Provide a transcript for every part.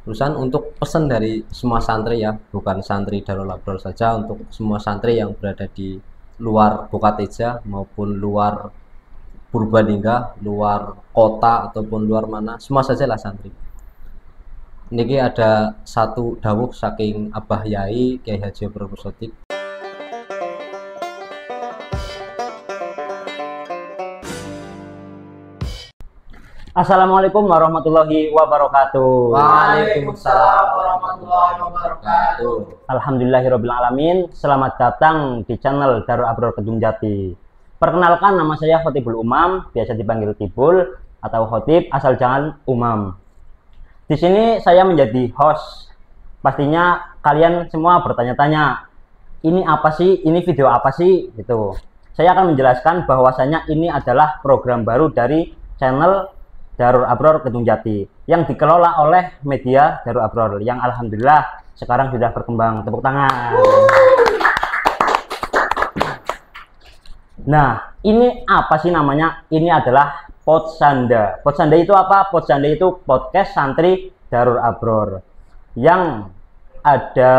Terusan untuk pesan dari semua santri ya, bukan santri Darul Abror saja, untuk semua santri yang berada di luar Bokateja maupun luar Purbalingga, luar kota ataupun luar mana, semua sajalah santri. Niki ada satu dawuh saking Abah Yai Kiai Haji Abdul Sotik. Assalamualaikum warahmatullahi wabarakatuh. Waalaikumsalam warahmatullahi wabarakatuh. Alhamdulillahirabbil alamin. Selamat datang di channel Darul Abror Kedung Jati. Perkenalkan, nama saya Khotibul Umam, biasa dipanggil Tibul atau Khotib asal jangan Umam. Di sini saya menjadi host. Pastinya kalian semua bertanya-tanya, ini apa sih? Ini video apa sih? Gitu. Saya akan menjelaskan bahwasanya ini adalah program baru dari channel Darul Abror Kedung Jati yang dikelola oleh media Darul Abror yang alhamdulillah sekarang sudah berkembang. Tepuk tangan. Nah, ini apa sih namanya? Ini adalah Podsanda. Podsanda itu apa? Podsanda itu podcast santri Darul Abror yang ada.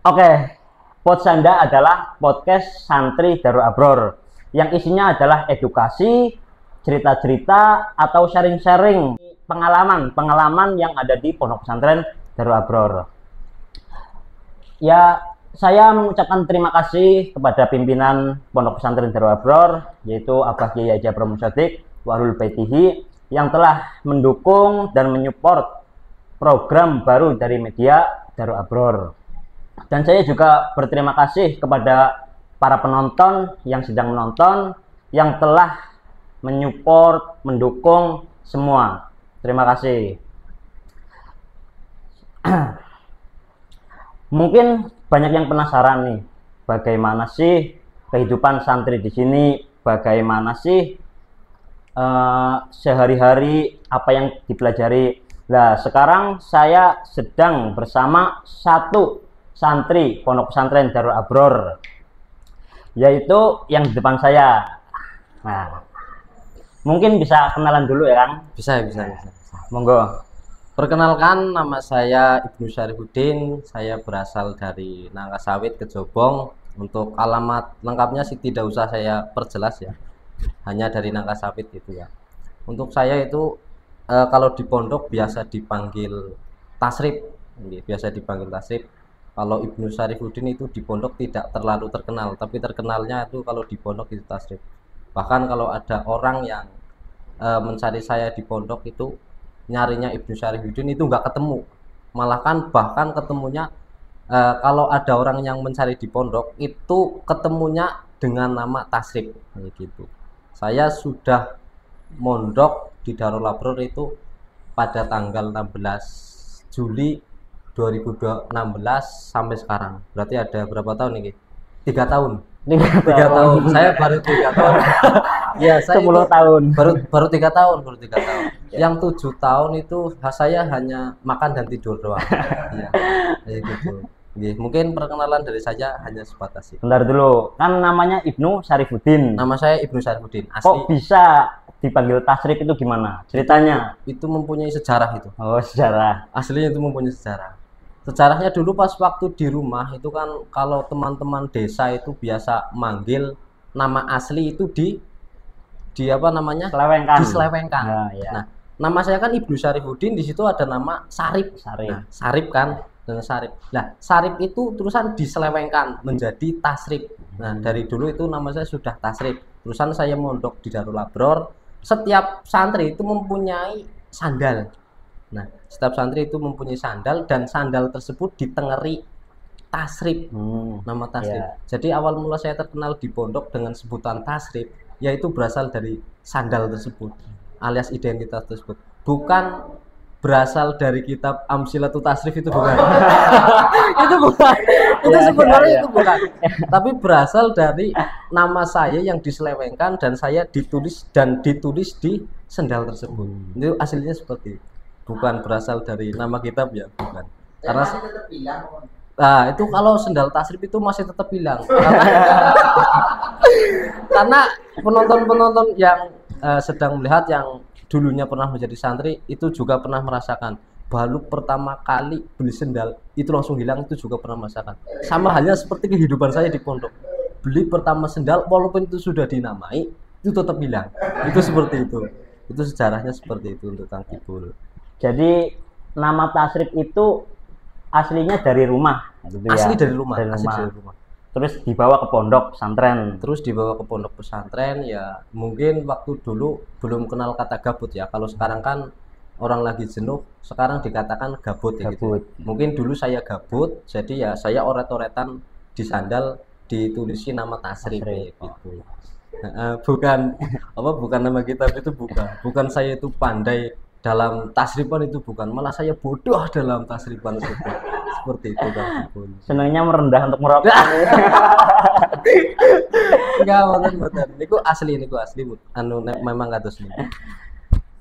Oke, Podsanda adalah podcast santri Darul Abror yang isinya adalah edukasi, cerita-cerita atau sharing-sharing pengalaman yang ada di pondok pesantren Darul Abror. Ya, saya mengucapkan terima kasih kepada pimpinan pondok pesantren Darul Abror, yaitu Abah Kiai Haji Abdul Sotik Wahlul Baitihi, yang telah mendukung dan menyupport program baru dari media Darul Abror. Dan saya juga berterima kasih kepada para penonton yang sedang menonton, yang telah menyupport, mendukung semua. Terima kasih. Mungkin banyak yang penasaran nih, bagaimana sih kehidupan santri di sini, bagaimana sih sehari-hari apa yang dipelajari. Nah, sekarang saya sedang bersama satu santri pondok pesantren Darul Abror, yaitu yang di depan saya. Nah, mungkin bisa kenalan dulu ya, Kang? Bisa. Monggo. Perkenalkan, nama saya Ibnu Syarifuddin. Saya berasal dari Nangka Sawit, Kejobong. Untuk alamat lengkapnya sih tidak usah saya perjelas ya. Hanya dari Nangka Sawit gitu ya. Untuk saya itu kalau di pondok biasa dipanggil Tasrif. Biasa dipanggil Tasrif. Kalau Ibnu Syarifuddin itu di pondok tidak terlalu terkenal, tapi terkenalnya itu kalau di pondok itu Tasrif. Bahkan kalau ada orang yang mencari saya di pondok itu nyarinya Ibnu Syarifuddin itu nggak ketemu, malah kan bahkan ketemunya kalau ada orang yang mencari di pondok itu ketemunya dengan nama Tasrif gitu. Saya sudah mondok di Darul Abror itu pada tanggal 16 Juli 2016 sampai sekarang, berarti ada berapa tahun nih? 3 tahun. 3 tahun. Saya baru 3 tahun. Ya, saya 10 tahun. Baru 3 tahun. Ya. Yang 7 tahun itu saya hanya makan dan tidur doang. Iya. Kayak gitu. Mungkin perkenalan dari saya hanya sebatas itu. Bentar dulu, kan namanya Ibnu Syarifuddin. Nama saya Ibnu Syarifuddin. Asli. Kok bisa dipanggil Tasrif itu gimana? Ceritanya? Itu mempunyai sejarah itu. Oh, sejarah. Aslinya itu mempunyai sejarah. Sejarahnya dulu pas waktu di rumah itu kan kalau teman-teman desa itu biasa manggil nama asli itu di apa namanya? Diselewengkan. Ya. Nah, nama saya kan Ibnu Syarifuddin, di situ ada nama Sarip. Sarip. Nah, Sarip kan dengan Sarip. Nah, Sarip itu terusan diselewengkan menjadi Tasrif. Nah, dari dulu itu nama saya sudah Tasrif. Terusan saya mondok di Darul Abror. Setiap santri itu mempunyai sandal. Nah, setiap santri itu mempunyai sandal dan sandal tersebut ditengeri Tasrif, nama Tasrif. Yeah. Jadi awal mula saya terkenal di pondok dengan sebutan Tasrif, yaitu berasal dari sandal tersebut, alias identitas tersebut. Bukan berasal dari kitab Amsilatut Tasrif, itu bukan. Itu bukan. Itu sebenarnya itu bukan. Tapi berasal dari nama saya yang diselewengkan dan saya ditulis di sandal tersebut. Itu aslinya seperti itu. Bukan berasal dari nama kitab ya, bukan. Karena tetap hilang. Nah, itu kalau sendal Tasrif itu masih tetap hilang. Karena penonton-penonton yang sedang melihat yang dulunya pernah menjadi santri itu juga pernah merasakan baru pertama kali beli sendal itu langsung hilang, itu juga pernah merasakan. Sama halnya seperti kehidupan saya di pondok, beli pertama sendal walaupun itu sudah dinamai itu tetap hilang. Itu seperti itu sejarahnya seperti itu untuk Kang Kibul. Jadi nama tasrif itu aslinya dari rumah gitu Asli ya? dari rumah, Dari asli rumah. dari rumah. Terus dibawa ke pondok pesantren. Terus dibawa ke pondok pesantren, ya mungkin waktu dulu belum kenal kata gabut ya. Kalau sekarang kan orang lagi jenuh, sekarang dikatakan gabut ya gitu. Gabut. Mungkin dulu saya gabut, jadi ya saya oret-oretan di sandal ditulisi nama tasrif Tasrif. gitu. Bukan bukan nama kitab itu, bukan saya itu pandai dalam tasrifan, itu bukan, malah saya bodoh dalam tasrifan seperti itu kan. Senangnya merendah untuk merokok. Enggak, mboten. Niku asli memang kados niku.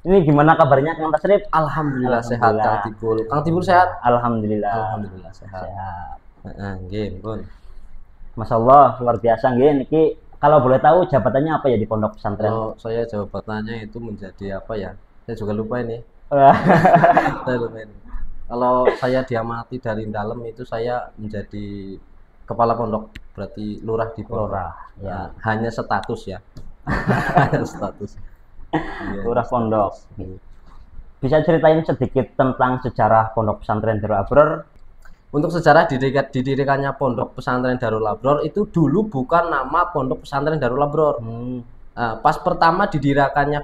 Ini gimana kabarnya Kang Tasrif? Alhamdulillah sehat Kang Tibul. Kang Tibul sehat? Alhamdulillah. Alhamdulillah sehat. Sehat. Heeh, nggih, pun. Masya Allah, luar biasa nggih niki. Kalau boleh tahu jabatannya apa ya di pondok pesantren? Oh, saya jawabannya itu menjadi apa ya? Saya juga lupa ini. Saya lupa ini. Kalau saya diamati dari dalam itu saya menjadi kepala pondok, berarti lurah di pondok. Lurah, ya. Hanya status ya. Hanya status. Iya, Lurah pondok. Bisa ceritain sedikit tentang sejarah pondok pesantren Darul Abror? Untuk sejarah didirikannya pondok pesantren Darul Abror itu dulu bukan nama pondok pesantren Darul Abror. Pas pertama didirikannya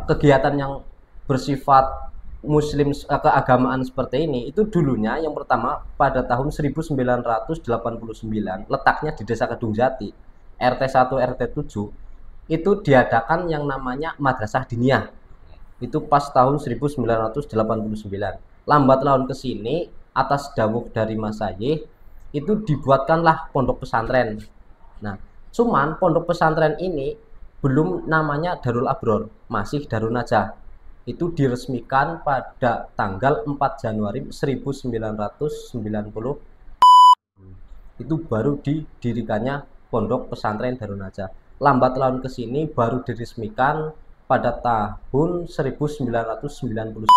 kegiatan yang bersifat muslim keagamaan seperti ini, itu dulunya yang pertama pada tahun 1989, letaknya di Desa Kedung Jati, RT 1 RT 7, itu diadakan yang namanya Madrasah Diniyah. Itu pas tahun 1989. Lambat laun ke sini atas dawuh dari Mas Sayih itu dibuatkanlah pondok pesantren. Nah, cuman pondok pesantren ini belum namanya Darul Abror, masih Darun Najah. Itu diresmikan pada tanggal 4 Januari 1990. Itu baru didirikannya pondok pesantren Darun Najah. Lambat laun ke sini baru diresmikan pada tahun 1990.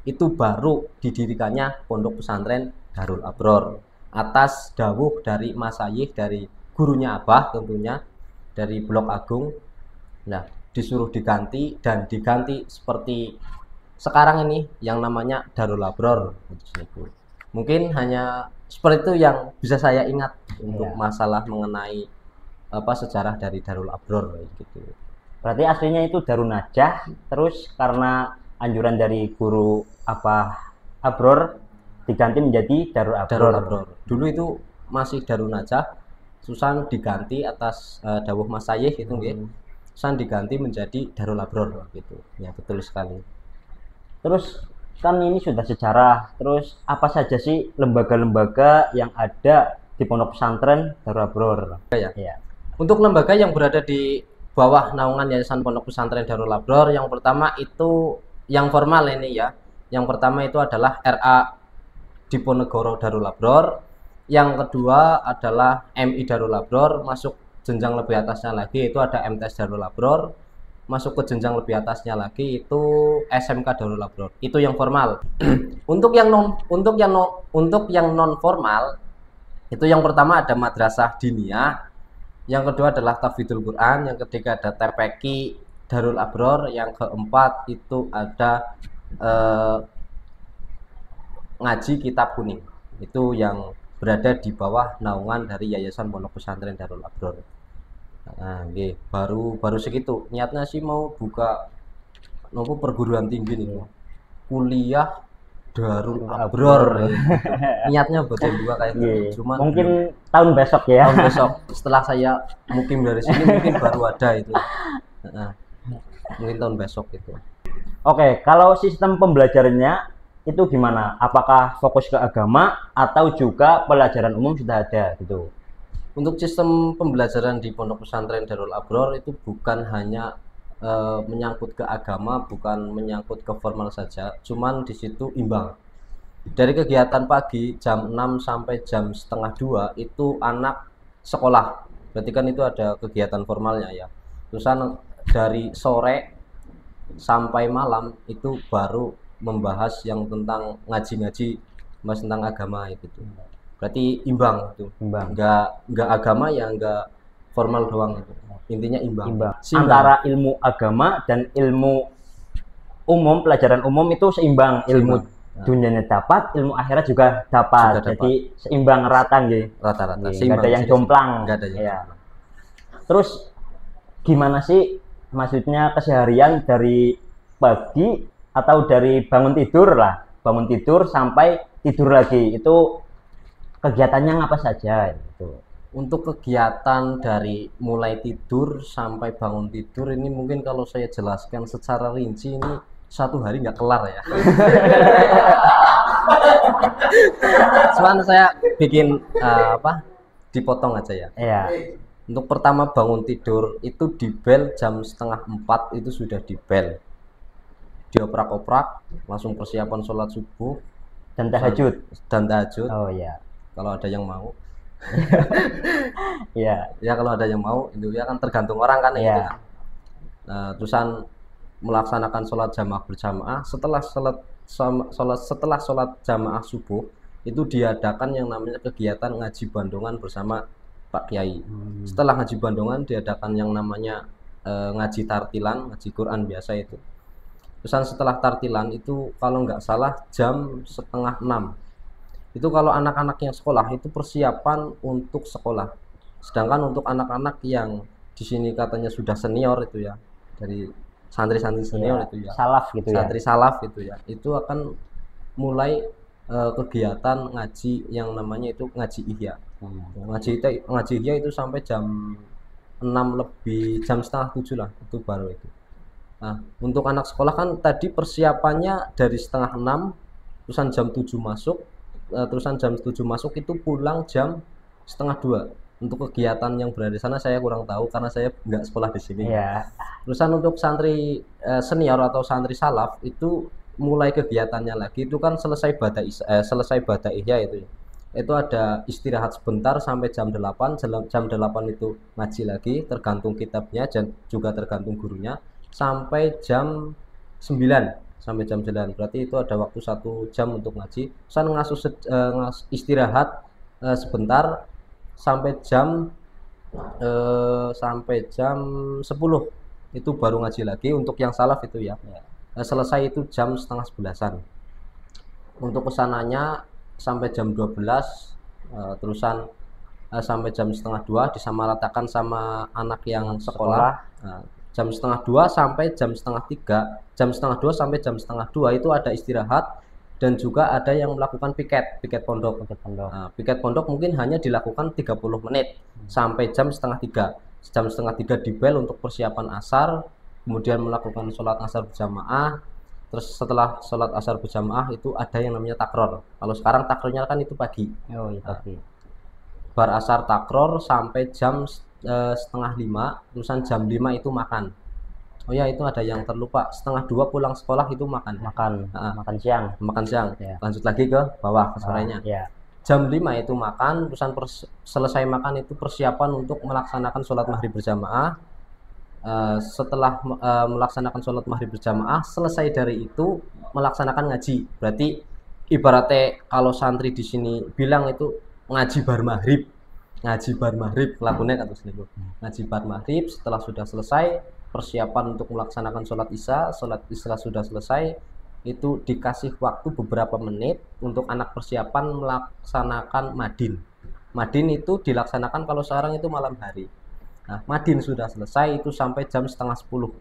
Itu baru didirikannya pondok pesantren Darul Abror atas dawuh dari Mas Sayih, dari gurunya Abah tentunya, dari Blok Agung. Nah, disuruh diganti dan diganti seperti sekarang ini yang namanya Darul Abror. Mungkin hanya seperti itu yang bisa saya ingat untuk masalah mengenai sejarah dari Darul Abror gitu. Berarti aslinya itu Darun Najah, terus karena anjuran dari guru Abror diganti menjadi Darul Abror. Darul Abror. Dulu itu masih Darun Najah, susan diganti atas dawuh Mas Sayih itu nggih. Susan diganti menjadi Darul Abror gitu. Ya, betul sekali. Terus kan ini sudah sejarah, terus apa saja sih lembaga-lembaga yang ada di pondok pesantren Darul Abror? Ya. Untuk lembaga yang berada di bawah naungan Yayasan Pondok Pesantren Darul Abror, yang pertama itu yang formal ini ya. Yang pertama itu adalah RA Diponegoro Darul Abror. Yang kedua adalah MI Darul Abror. Masuk jenjang lebih atasnya lagi itu ada MTs Darul Abror. Masuk ke jenjang lebih atasnya lagi itu SMK Darul Abror. Itu yang formal. Untuk yang non formal itu yang pertama ada Madrasah Diniyah. Yang kedua adalah Tahfidzul Quran, yang ketiga ada TPQ Darul Abror, yang keempat itu ada ngaji kitab kuning. Itu yang berada di bawah naungan dari Yayasan Pondok Pesantren Darul Abror. Nah, baru segitu. Niatnya sih mau buka perguruan tinggi nih. Kuliah Darul Abror. Niatnya betul juga kayak gitu. Cuman mungkin tahun besok ya. Tahun besok setelah saya mukim dari sini mungkin baru ada itu. Mungkin tahun besok itu. Oke, kalau sistem pembelajarannya itu gimana? Apakah fokus ke agama atau juga pelajaran umum sudah ada gitu? Untuk sistem pembelajaran di Pondok Pesantren Darul Abror itu bukan hanya menyangkut ke agama, bukan menyangkut ke formal saja, cuman di situ imbang. Dari kegiatan pagi jam 6 sampai jam setengah 2 itu anak sekolah, berarti kan itu ada kegiatan formalnya ya. Terusan dari sore sampai malam itu baru membahas yang tentang ngaji-ngaji, mas tentang agama itu tuh. Berarti imbang tuh. Imbang. Enggak agama ya enggak formal doang itu. Intinya imbang. Imbang. Seimbang. Antara ilmu agama dan ilmu umum, pelajaran umum itu seimbang. Ilmu dunianya dapat, ilmu akhirat juga dapat. Jadi seimbang rata gitu. Rata-rata. Nggak ada yang jomplang. Nggak ada yang ya. Terus gimana sih maksudnya keseharian dari pagi atau dari bangun tidur lah, bangun tidur sampai tidur lagi itu kegiatannya apa saja itu? Untuk kegiatan dari mulai tidur sampai bangun tidur ini mungkin kalau saya jelaskan secara rinci ini satu hari nggak kelar ya. Cuman saya bikin dipotong aja ya. Iya. Untuk pertama bangun tidur itu di bel jam 3:30 itu sudah di bel. Dioprak-oprak, langsung persiapan sholat subuh dan tahajud. Oh iya. Kalau ada yang mau. Iya. Ya kalau ada yang mau itu ya kan tergantung orang kan ya. Gitu. Nah, terusan melaksanakan sholat jamaah berjamaah setelah sholat jamaah subuh itu diadakan yang namanya kegiatan ngaji bandongan bersama Pak Kiai. Setelah ngaji bandongan diadakan yang namanya ngaji tartilan, ngaji Quran biasa itu. Terusan setelah tartilan itu kalau nggak salah jam 5:30. Itu kalau anak-anak yang sekolah itu persiapan untuk sekolah. Sedangkan untuk anak-anak yang di sini katanya sudah senior itu ya, dari santri-santri senior ya, itu ya. Salaf gitu santri ya. Salaf itu ya. Itu akan mulai kegiatan ngaji yang namanya itu ngaji ihya. Ngaji ihya itu sampai jam 6 lebih, jam 6:30 lah itu baru itu. Nah, untuk anak sekolah kan tadi persiapannya dari 5:30, terusan jam 7 masuk. Terusan jam 7 masuk itu pulang jam 1:30. Untuk kegiatan yang berada di sana saya kurang tahu karena saya nggak sekolah di sini. Yeah. Terusan untuk santri senior atau santri salaf itu mulai kegiatannya lagi itu kan selesai bada ihya itu ya. Itu ada istirahat sebentar sampai jam 8. Jam 8 itu ngaji lagi tergantung kitabnya dan juga tergantung gurunya sampai jam 9. Sampai jam 9, berarti itu ada waktu 1 jam untuk ngaji. Saya istirahat sebentar sampai jam 10 itu baru ngaji lagi untuk yang salaf itu ya. Selesai itu jam 10:30-an. Untuk kesananya sampai jam 12, terusan sampai jam 1:30 disamaratakan sama anak yang sekolah. Jam 1:30 sampai jam 1:30, jam 1:30 sampai jam 1:30 itu ada istirahat dan juga ada yang melakukan piket pondok. Nah, piket pondok mungkin hanya dilakukan 30 menit sampai jam 2:30. Jam 2:30 di bel untuk persiapan asar, kemudian melakukan sholat asar berjamaah. Terus setelah sholat asar berjamaah itu ada yang namanya takror. Kalau sekarang takrornya kan itu pagi. Oh iya pagi. Bar asar takror sampai jam 4:30, terusan jam 5 itu makan. Oh ya itu ada yang terlupa, 1:30 pulang sekolah itu makan makan siang ya. Lanjut lagi ke bawah ke sorenya. Ya. Jam 5 itu makan, terusan selesai makan itu persiapan untuk melaksanakan sholat maghrib berjamaah. Setelah melaksanakan sholat maghrib berjamaah, selesai dari itu melaksanakan ngaji. Berarti ibaratnya kalau santri di sini bilang itu ngaji bar maghrib lagunya kan ngaji bar maghrib. Setelah sudah selesai persiapan untuk melaksanakan sholat isya sudah selesai, itu dikasih waktu beberapa menit untuk anak persiapan melaksanakan madin itu dilaksanakan kalau sekarang itu malam hari. Nah, madin sudah selesai itu sampai jam 9:30.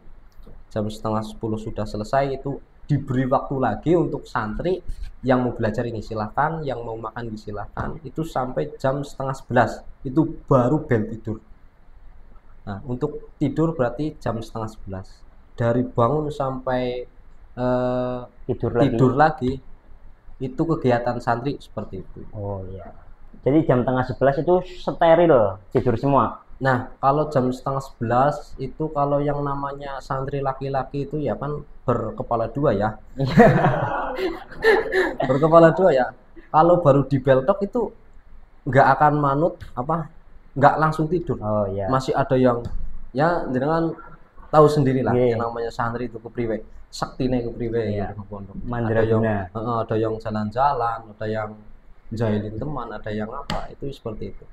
Jam 9:30 sudah selesai itu diberi waktu lagi untuk santri yang mau belajar ini silahkan, yang mau makan disilahkan, itu sampai jam 10:30 itu baru bel tidur. Nah, untuk tidur berarti jam 10:30. Dari bangun sampai tidur lagi itu kegiatan santri seperti itu. Oh iya. Jadi jam 10:30 itu steril tidur semua. Nah, kalau jam 10:30 itu kalau yang namanya santri laki-laki itu ya kan berkepala dua ya. Berkepala dua ya. Kalau baru di beltok itu nggak akan manut nggak langsung tidur. Oh iya. Masih ada yang ya dengan tahu sendiri lah Nggih. yang namanya santri itu kepriwe, saktine kepriwe Iya. gitu pondok. Mandraguna. Ada yang jalan-jalan, ada yang jahilin teman, ada yang apa, itu seperti itu.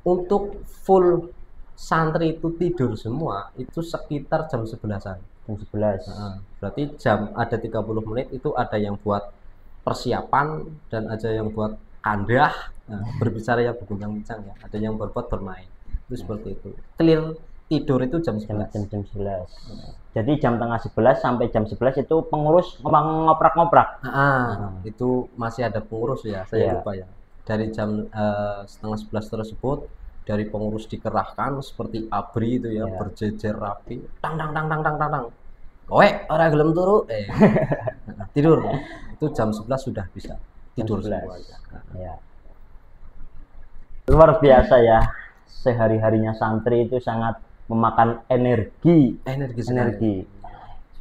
Untuk full santri itu tidur semua itu sekitar jam 11-an. Jam 11. Berarti jam ada 30 menit itu ada yang buat persiapan dan ada yang buat kandah, berbicara yang berbincang-bincang ya, ada yang berbuat bermain. Itu seperti itu. Clear tidur itu jam 11. Jam 11. Jadi jam tengah 11 sampai jam 11 itu pengurus ngoprak-ngoprak. Itu masih ada pengurus ya, saya lupa ya. Dari jam setengah 11 tersebut, dari pengurus dikerahkan seperti ABRI itu ya, berjejer rapi, tang tang tang tang tang tang tang. Kowe ora gelem turu, tidur. Itu jam 11 sudah bisa tidur semua ya. Luar biasa ya, sehari-harinya santri itu sangat memakan energi.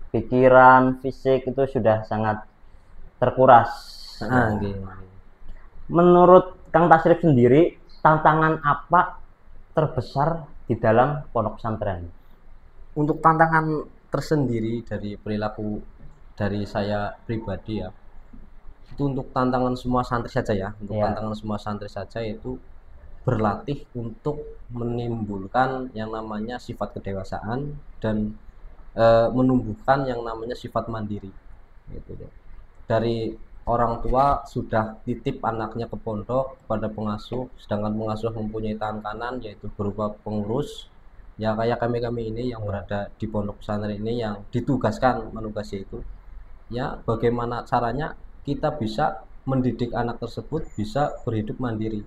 Pikiran, fisik itu sudah sangat terkuras. Menurut Kang Tasrif sendiri, tantangan apa terbesar di dalam pondok pesantren? Untuk tantangan tersendiri dari perilaku dari saya pribadi ya, itu untuk tantangan semua santri saja ya, tantangan semua santri saja itu berlatih untuk menimbulkan yang namanya sifat kedewasaan dan menumbuhkan yang namanya sifat mandiri gitu ya. Dari orang tua sudah titip anaknya ke pondok kepada pengasuh, sedangkan pengasuh mempunyai tangan kanan yaitu berupa pengurus ya, kayak kami ini yang berada di pondok pesantren ini yang ditugaskan menugasi itu ya, bagaimana caranya kita bisa mendidik anak tersebut bisa berhidup mandiri.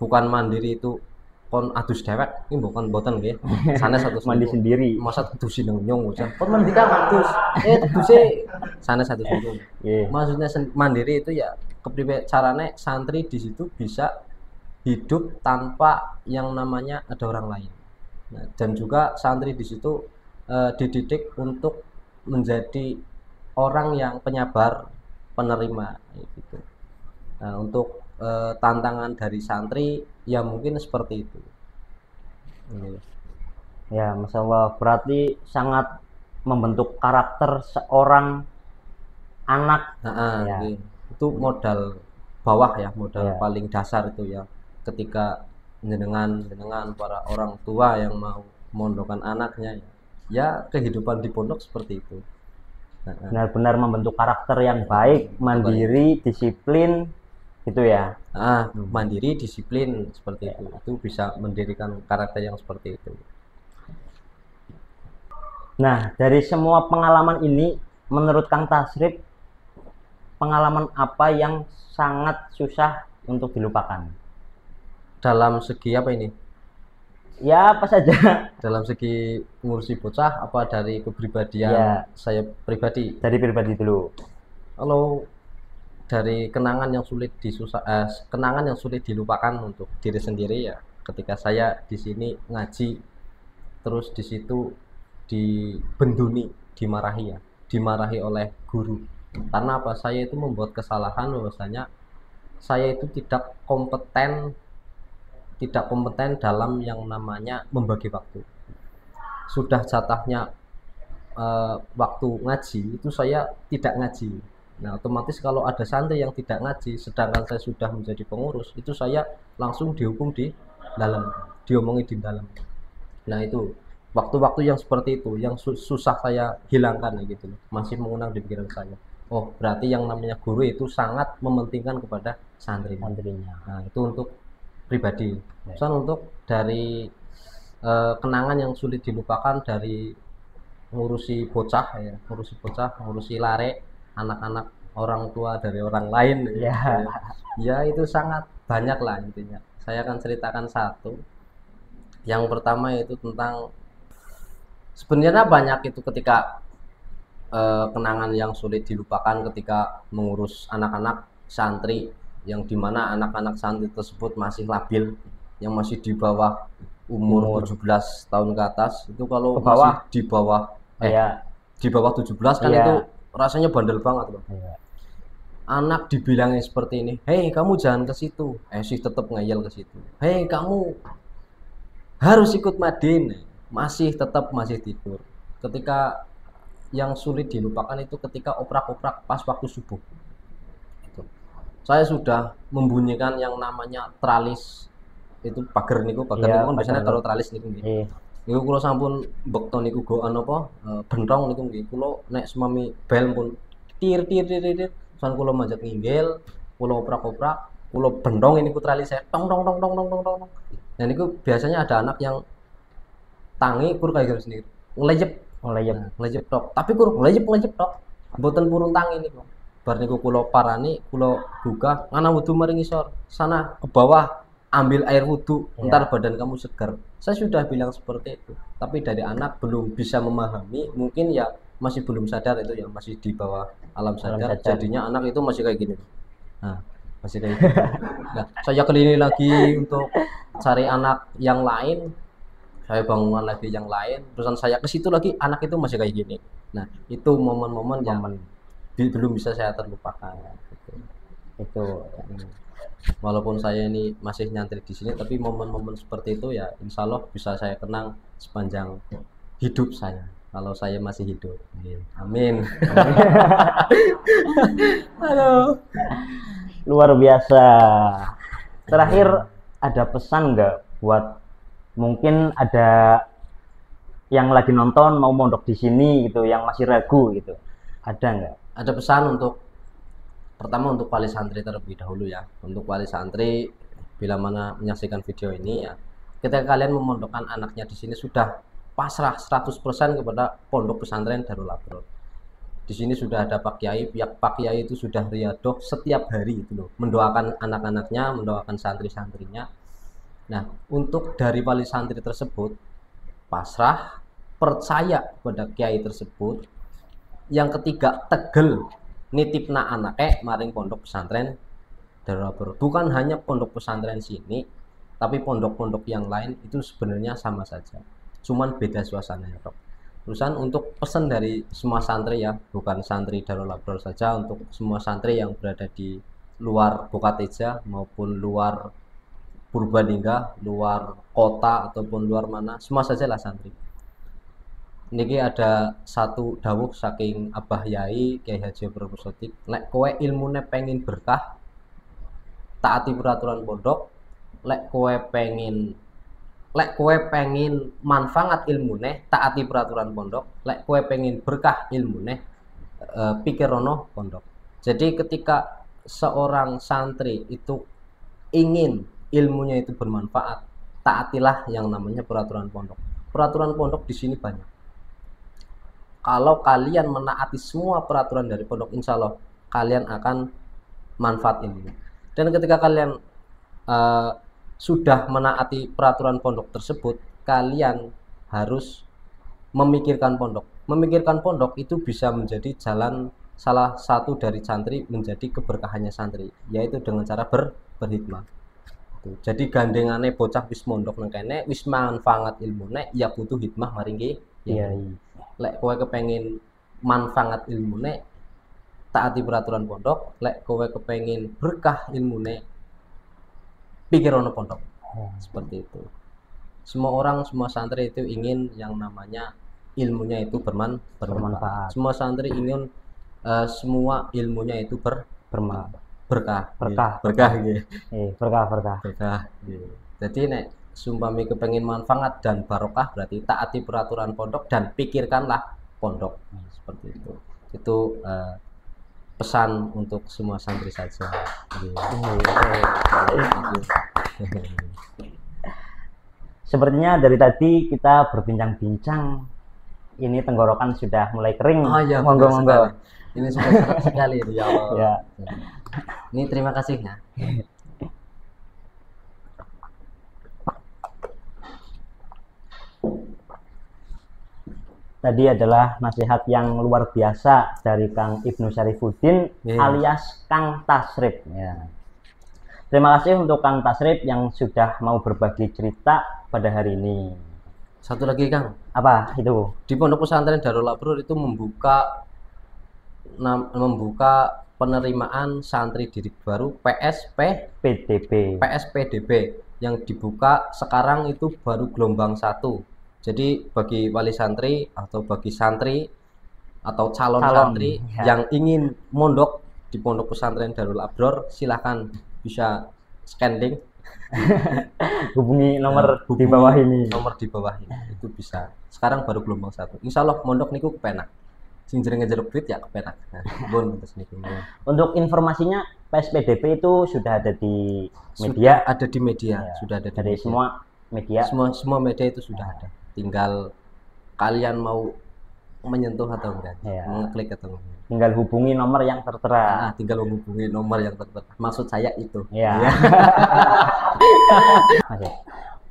Bukan mandiri itu kon adus dewek, ini bukan boten nggih. Sana satu mandi sendiri. Masa dusi nyong ujar. Kon mandi kan adus. Dusi sana satu nyong. Maksudnya mandiri itu ya kepriwe carane santri di situ bisa hidup tanpa yang namanya ada orang lain. Nah, dan juga santri di situ dididik untuk menjadi orang yang penyabar, penerima gitu. Nah, untuk tantangan dari santri ya mungkin seperti itu ya. Masya Allah, berarti sangat membentuk karakter seorang anak. Itu modal bawah ya, modal paling dasar itu ya, ketika dengan para orang tua yang mau mondokkan anaknya ya, kehidupan di pondok seperti itu, benar-benar membentuk karakter yang baik, mandiri, disiplin gitu ya. Mandiri, disiplin seperti itu bisa mendirikan karakter yang seperti itu. Nah, dari semua pengalaman ini menurut Kang Tasrif, pengalaman apa yang sangat susah untuk dilupakan? Dalam segi apa ini? Ya, apa saja. Dalam segi ngurusi bocah apa dari kepribadian saya pribadi? Dari pribadi dulu. Kalau dari kenangan yang sulit dilupakan untuk diri sendiri ya, ketika saya di sini ngaji terus di situ dibenduni, dimarahi oleh guru. Karena apa? Saya itu membuat kesalahan bahwasanya saya itu tidak kompeten dalam yang namanya membagi waktu. Sudah jatahnya waktu ngaji itu saya tidak ngaji. Nah, otomatis kalau ada santri yang tidak ngaji sedangkan saya sudah menjadi pengurus, itu saya langsung dihukum di dalam, diomongi di dalam. Nah, itu waktu-waktu yang seperti itu yang susah saya hilangkan gitu, masih mengulang di pikiran saya. Oh, berarti yang namanya guru itu sangat mementingkan kepada santrinya. Nah, itu untuk pribadi. Untuk dari kenangan yang sulit dilupakan dari ngurusi bocah, ngurusi lare anak-anak orang tua dari orang lain ya itu sangat banyak lah intinya. Saya akan ceritakan satu. Yang pertama itu tentang, sebenarnya banyak itu ketika kenangan yang sulit dilupakan ketika mengurus anak-anak santri, yang dimana anak-anak santri tersebut masih labil, yang masih di bawah umur 17 tahun ke atas. Itu kalau masih di bawah di bawah 17 kan itu rasanya bandel banget loh. Anak dibilangnya seperti ini, hei kamu jangan ke situ, sih tetap ngeyel ke situ. Hei kamu harus ikut madin, masih tidur. ketika yang sulit dilupakan itu ketika oprak-oprak pas waktu subuh. Gitu. Saya sudah membunyikan yang namanya tralis, itu pager niku kan biasanya kalau tralis niku nggih. Niku kula sampun mbekta niku goan apa bentrong niku nggih. Kula nek semami bel pun tir tir tir tir san kula manjat nginggil, kula oprak-oprak, kula bentrong niku tralis saya tong tong tong tong tong tong tong. Dan niku biasanya ada anak yang tangi kur kayak gitu sendiri. Ngelejep tok. Tapi kur ngelejep tok. Mboten purun tangi niku. Bar niku kula parani, kula gugah, ngana wudu maring isor. Sana ke bawah ambil air wudhu, ntar badan kamu segar. Saya sudah bilang seperti itu, tapi dari anak belum bisa memahami, mungkin ya masih belum sadar itu ya, masih di bawah alam sadar. Jadinya anak itu masih kayak gini. Nah, masih kayak gitu. Nah, saya keliling lagi untuk cari anak yang lain, saya bangun lagi yang lain, terusan saya ke situ lagi, anak itu masih kayak gini. Nah, itu momen-momen yang belum bisa saya terlupakan. Itu walaupun saya ini masih nyantri di sini, tapi momen-momen seperti itu ya insya Allah bisa saya kenang sepanjang hidup saya kalau saya masih hidup. Amin. Halo. Luar biasa. Terakhir ada pesan nggak buat mungkin ada yang lagi nonton mau mondok di sini gitu, yang masih ragu gitu, ada nggak? Ada pesan untuk pertama untuk wali santri terlebih dahulu ya. Untuk wali santri bila mana menyaksikan video ini ya, ketika kalian memondokkan anaknya di sini sudah pasrah 100% kepada pondok pesantren Darul Abror. Di sini sudah ada Pak Kiai, pihak Pak Kiai itu sudah riadoh setiap hari itu loh, mendoakan anak-anaknya, mendoakan santri-santrinya. Nah, untuk dari wali santri tersebut pasrah, percaya kepada kiai tersebut. Yang ketiga, tegel nitipna anake maring pondok pesantren Darul Abror. Bukan hanya pondok pesantren sini, tapi pondok-pondok yang lain itu sebenarnya sama saja, cuman beda suasananya Dok. Terusan untuk pesan dari semua santri ya, bukan santri Darul Abror saja, untuk semua santri yang berada di luar Bokateja maupun luar Purbalingga, luar kota ataupun luar mana, semua sajalah santri. Niki ada satu dawuh saking Abah Yai Kyai Haji Abror Sotik, lek kowe ilmune pengen berkah, taati peraturan pondok. Lek kowe pengen manfaat ilmune, taati peraturan pondok. Lek kowe pengen berkah ilmune, pikirono pondok. Jadi ketika seorang santri itu ingin ilmunya itu bermanfaat, taatilah yang namanya peraturan pondok. Peraturan pondok di sini banyak. Kalau kalian menaati semua peraturan dari pondok, insya Allah kalian akan manfaat ilmu. Dan ketika kalian sudah menaati peraturan pondok tersebut, kalian harus memikirkan pondok. Memikirkan pondok itu bisa menjadi jalan salah satu dari santri menjadi keberkahannya santri, yaitu dengan cara berhikmah. Jadi gandengane bocah wis mondok nang kene, wis manfaat ilmune, ya butuh hikmah maring kiai. Lek kowe kepengin manfaat ilmune, taati peraturan pondok. Lek kowe kepengin berkah ilmune, pikirono pondok. Seperti itu. Semua orang, semua santri itu ingin yang namanya ilmunya itu bermanfaat. Semua santri ingin semua ilmunya itu berkah. Jadi nek sumpami kepengin manfaat dan barokah, berarti taati peraturan pondok dan pikirkanlah pondok. Seperti itu. Itu pesan untuk semua santri saja. Sepertinya dari tadi kita berbincang-bincang, ini tenggorokan sudah mulai kering. Oh iya, monggo. Ini sudah serat sekali ya Allah. Ya. Ini terima kasih ya. Tadi adalah nasihat yang luar biasa dari Kang Ibnu Syarifuddin alias Kang Tasrif ya. Terima kasih untuk Kang Tasrif yang sudah mau berbagi cerita pada hari ini. Satu lagi Kang. Apa itu? Di Pondok Pesantren Darul Abror itu membuka penerimaan santri didik baru PSPDB yang dibuka sekarang itu baru gelombang 1. Jadi bagi wali santri atau bagi santri atau calon Calon, santri ya. yang ingin mondok di Pondok Pesantren Darul Abror, silahkan bisa scanning Hubungi nomor di hubungi bawah ini. nomor di bawah ini, itu bisa. Sekarang baru gelombang 1. Insya Allah mondok niku kepenak. Sing jeruk duit ya kepenak. Nah, bon terus niku. Untuk informasinya PSPDB itu sudah ada di Sudah media, ada di media, ya, sudah ada di dari media. semua media. Semua media itu sudah ada. Tinggal kalian mau menyentuh atau enggak, Ya. mengeklik atau enggak. Tinggal hubungi nomor yang tertera. Nah, tinggal menghubungi nomor yang tertera. Maksud saya itu. Ya. Ya. Oke.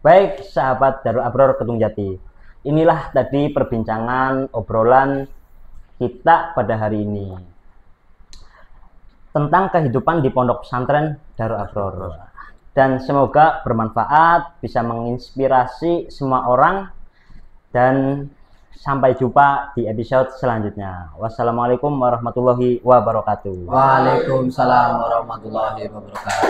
Baik, sahabat Darul Abror Kedung Jati. Inilah tadi perbincangan obrolan kita pada hari ini tentang kehidupan di Pondok Pesantren Darul Abror. Dan semoga bermanfaat, bisa menginspirasi semua orang, dan sampai jumpa di episode selanjutnya. Wassalamualaikum warahmatullahi wabarakatuh. Waalaikumsalam warahmatullahi wabarakatuh.